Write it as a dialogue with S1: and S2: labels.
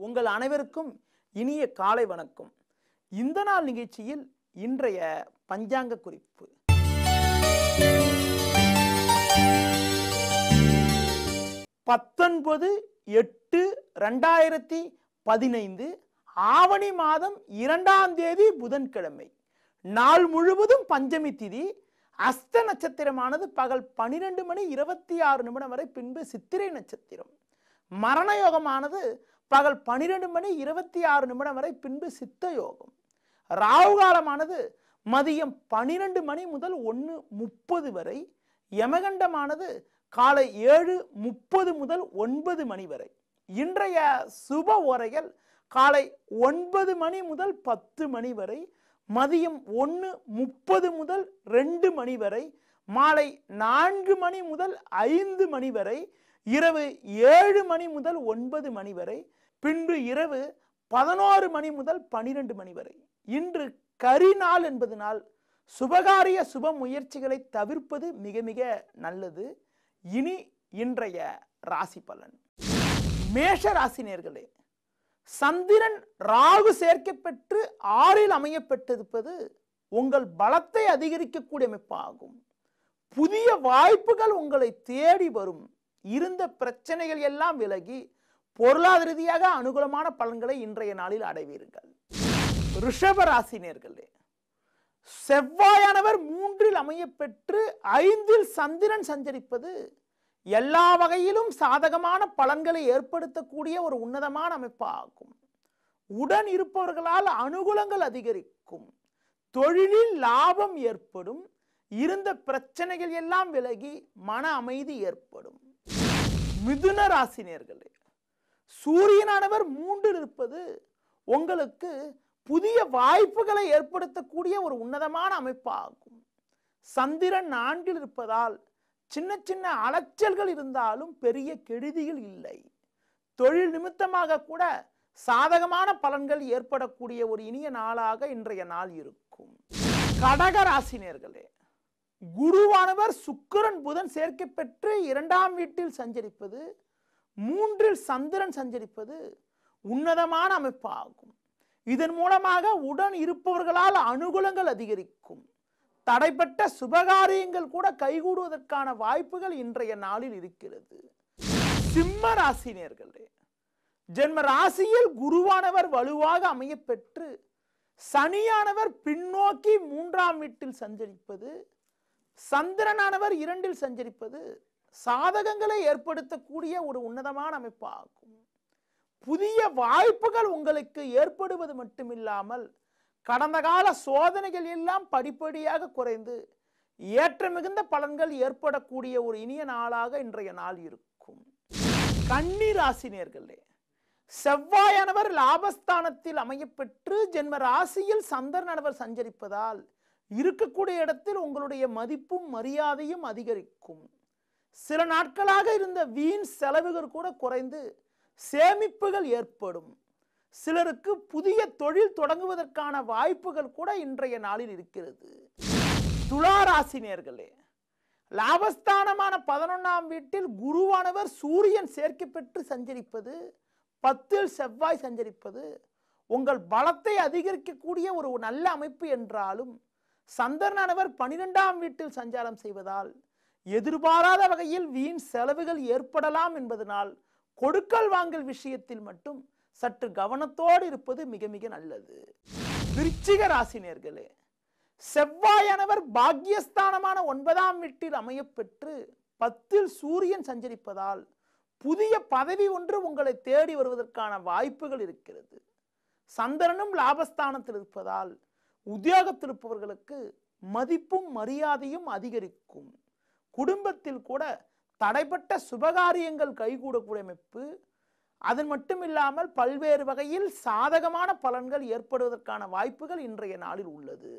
S1: உங்கள் அனைவருக்கும் இனிய காலை வணக்கம். இந்த நாள் நிகழ்ச்சியில் இன்றைய பஞ்சாங்க குறிப்பு. பத்தொன்பது 8/2015 ஆவணி மாதம் 2ஆம் தேதி புதன்கிழமை. நாள் முழுவதும் பஞ்சமி திதி. அஸ்த நட்சத்திரமானது பகல் 12:26 வரை, பின்பு சித்திரை நட்சத்திரம். மரண யோகமானது பகல் 12:26 வரை, பின்பு சித்த யோகம். ராகு காலமானது மதியம் 12 முதல் 1:30 வரை. யமகண்டமானது காலை 7:30 முதல் 9 வரை. இன்றைய சுப ஓரைகள் காலை 9 முதல் 10 வரை, மதியம் 1:30 முதல் 2 வரை, மாலை 4 முதல் 5 வரை, இரவு 7 முதல் 9 வரை, பின்பு இரவு 11 முதல் 12 வரை. இன்று கரிநாள் என்பதனால் சுபகாரிய சுப முயற்சிகளை தவிர்ப்பது மிக மிக நல்லது. இனி இன்றைய ராசி பலன். மேஷ ராசினியர்களே, சந்திரன் ராகு சேர்க்கப்பெற்று 6இல் அமையப்பட்டிருப்பது உங்கள் பலத்தை அதிகரிக்கக்கூடிய அமைப்பாகும். புதிய வாய்ப்புகள் உங்களை தேடி வரும். இருந்த பிரச்சனைகள் எல்லாம் விலகி பொருளாதார ரீதியாக அனுகூலமான பலன்களை இன்றைய நாளில் அடைவீர்கள். ரிஷப ராசினியர்களே, செவ்வாயானவர் 3இல் அமையப்பெற்று 5இல் சந்திரன் சஞ்சரிப்பது எல்லா வகையிலும் சாதகமான பலன்களை ஏற்படுத்தக்கூடிய ஒரு உன்னதமான அமைப்பாகும். உடன் இருப்பவர்களால் அனுகூலங்கள் அதிகரிக்கும். தொழிலில் லாபம் ஏற்படும். இருந்த பிரச்சனைகள் எல்லாம் விலகி மன அமைதி ஏற்படும். மிதுன ராசினியர்களே, சூரியனானவர் 3இல் இருப்பது உங்களுக்கு புதிய வாய்ப்புகளை ஏற்படுத்தக்கூடிய ஒரு உன்னதமான அமைப்பாகும். சந்திரன் 4இல் இருப்பதால் சின்ன சின்ன அலைச்சல்கள் இருந்தாலும் பெரிய கெடுதிகள் இல்லை. தொழில் நிமித்தமாக கூட சாதகமான பலன்கள் ஏற்படக்கூடிய ஒரு இனிய நாளாக இன்றைய நாள் இருக்கும். கடக ராசினியர்களே, குருவானவர் சுக்கிரன் புதன் சேர்க்கப்பெற்று 2ஆம் வீட்டில் சஞ்சரிப்பது, 3இல் சந்திரன் சஞ்சரிப்பது உன்னதமான அமைப்பாகும். இதன் மூலமாக உடன் இருப்பவர்களால் அனுகூலங்கள் அதிகரிக்கும். தடைப்பட்ட சுபகாரியங்கள் கூட கைகூடுவதற்கான வாய்ப்புகள் இன்றைய நாளில் இருக்கிறது. சிம்ம ராசினியர்களே, ஜென்ம ராசியில் குருவானவர் வலுவாக அமையப்பெற்று சனியானவர் பின்னோக்கி 3ஆம் வீட்டில் சஞ்சரிப்பது, சந்திரனானவர் 2இல் சஞ்சரிப்பது சாதகங்களை ஏற்படுத்தக்கூடிய ஒரு உன்னதமான அமைப்பாகும். புதிய வாய்ப்புகள் உங்களுக்கு ஏற்படுவது மட்டுமில்லாமல் கடந்த கால சோதனைகள் எல்லாம் படிப்படியாக குறைந்து ஏற்ற மிகுந்த பலன்கள் ஏற்படக்கூடிய ஒரு இனிய நாளாக இன்றைய நாள் இருக்கும். கன்னி ராசினியர்களே, செவ்வாயானவர் லாபஸ்தானத்தில் அமையப்பெற்று ஜென்ம ராசியில் சந்திரனானவர் சஞ்சரிப்பதால் இருக்கக்கூடிய இடத்தில் உங்களுடைய மதிப்பும் மரியாதையும் அதிகரிக்கும். சில நாட்களாக இருந்த வீண் செலவுகள் கூட குறைந்து சேமிப்புகள் ஏற்படும். சிலருக்கு புதிய தொழில் தொடங்குவதற்கான வாய்ப்புகள் கூட இன்றைய நாளில் இருக்கிறது. துலா ராசினியர்களே, லாபஸ்தானமான 11ஆம் வீட்டில் குருவானவர் சூரியன் சேர்க்கப்பெற்று சஞ்சரிப்பது, 10இல் செவ்வாய் சஞ்சரிப்பது உங்கள் பலத்தை அதிகரிக்கக்கூடிய ஒரு நல்ல அமைப்பு என்றாலும் சந்திரனானவர் 12ஆம் வீட்டில் சஞ்சாரம் செய்வதால் எதிர்பாராத வகையில் வீண் செலவுகள் ஏற்படலாம் என்பதனால் கொடுக்கல் வாங்கல் விஷயத்தில் மட்டும் சற்று கவனத்தோடு இருப்பது மிக மிக நல்லது. விருச்சிக ராசினியர்களே, செவ்வாயானவர் பாக்யஸ்தானமான 9ஆம் வீட்டில் அமையப்பெற்று 10இல் சூரியன் சஞ்சரிப்பதால் புதிய பதவி ஒன்று உங்களை தேடி வருவதற்கான வாய்ப்புகள் இருக்கிறது. சந்திரனும் லாபஸ்தானத்தில் இருப்பதால் உத்தியோகத்தில் இருப்பவர்களுக்கு மதிப்பும் மரியாதையும் அதிகரிக்கும். குடும்பத்தில் கூட தடைப்பட்ட சுபகாரியங்கள் கைகூடக்கூடிய அமைப்பு. அது மட்டுமில்லாமல் பல்வேறு வகையில் சாதகமான பலன்கள் ஏற்படுவதற்கான வாய்ப்புகள் இன்றைய நாளில் உள்ளது.